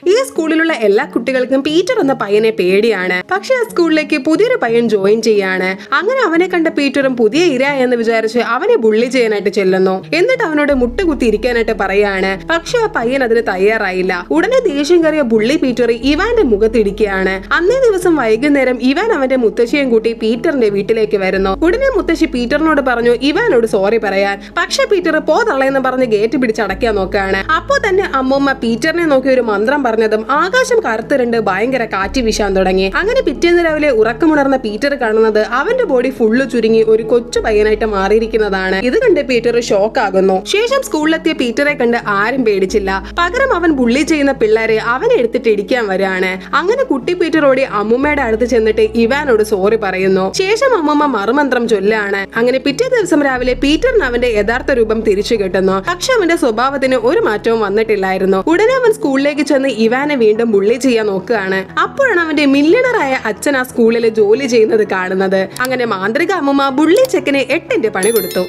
ഈ സ്കൂളിലുള്ള എല്ലാ കുട്ടികൾക്കും പീറ്റർ എന്ന പയ്യനെ പേടിയാണ്. പക്ഷെ ആ സ്കൂളിലേക്ക് പുതിയൊരു പയ്യൻ ജോയിൻ ചെയ്യാണ്. അങ്ങനെ അവനെ കണ്ട പീറ്ററും പുതിയ ഇര എന്ന് വിചാരിച്ച് അവനെ ബുള്ളി ചെയ്യാനായിട്ട് ചെല്ലുന്നു. എന്നിട്ട് അവനോട് മുട്ടുകുത്തി ഇരിക്കാനായിട്ട് പറയാണ്. പക്ഷെ ആ പയ്യൻ അതിന് തയ്യാറായില്ല. ഉടനെ ദേഷ്യം കയറിയ ബുള്ളി പീറ്റർ ഇവാന്റെ മുഖത്തിടിക്കുകയാണ്. അന്നേ ദിവസം വൈകുന്നേരം ഇവാൻ അവന്റെ മുത്തശ്ശിയും കൂട്ടി പീറ്ററിന്റെ വീട്ടിലേക്ക് വരുന്നു. ഉടനെ മുത്തശ്ശി പീറ്ററിനോട് പറഞ്ഞു ഇവാനോട് സോറി പറയാൻ. പക്ഷെ പീറ്റർ പോ തള്ളയെന്ന് പറഞ്ഞ് ഗേറ്റ് പിടിച്ചടയ്ക്കാൻ നോക്കുകയാണ്. അപ്പോ തന്നെ അമ്മൂമ്മ പീറ്ററിനെ നോക്കി ഒരു മന്ത്രം പറഞ്ഞതും ആകാശം കറുത്തിരണ്ട് ഭയങ്കര കാറ്റ് വീശാൻ തുടങ്ങി. അങ്ങനെ പിറ്റേന്ന് രാവിലെ ഉറക്കമുണർന്ന പീറ്റർ കാണുന്നത് അവന്റെ ബോഡി ഫുള്ള് ചുരുങ്ങി ഒരു കൊച്ചു പയ്യനായിട്ട് മാറിയിരിക്കുന്നതാണ്. ഇത് കണ്ട് പീറ്റർ ഷോക്ക് ആകുന്നു. ശേഷം സ്കൂളിലെത്തിയ പീറ്ററെ കണ്ട് ആരും പേടിച്ചില്ല. പകരം അവൻ ബുള്ളി ചെയ്യുന്ന പിള്ളേരെ അവനെ എടുത്തിട്ട് ഇടിക്കാൻ വരികയാണ്. അങ്ങനെ കുട്ടി പീറ്ററോടി അമ്മൂമ്മയുടെ അടുത്ത് ചെന്നിട്ട് ഇവാനോട് സോറി പറയുന്നു. ശേഷം അമ്മൂമ്മ മറുമന്ത്രം ചൊല്ലാണ്. അങ്ങനെ പിറ്റേ ദിവസം രാവിലെ പീറ്ററിന് അവന്റെ യഥാർത്ഥ രൂപം തിരിച്ചു കിട്ടുന്നു. പക്ഷെ അവന്റെ സ്വഭാവത്തിന് ഒരു മാറ്റവും വന്നിട്ടില്ലായിരുന്നു. ഉടനെ അവൻ സ്കൂളിലേക്ക് ചെന്ന് ഇവാനെ വീണ്ടും ബുള്ളി ചെയ്യാൻ നോക്കുകയാണ്. അപ്പോഴാണ് അവന്റെ മില്യണറായ അച്ഛൻ ആ സ്കൂളിൽ ജോലി ചെയ്യുന്നത് കാണുന്നത്. അങ്ങനെ മാന്ത്രിക അമ്മൂമ്മ ബുള്ളി ചെക്കന് 8 പണി കൊടുത്തു.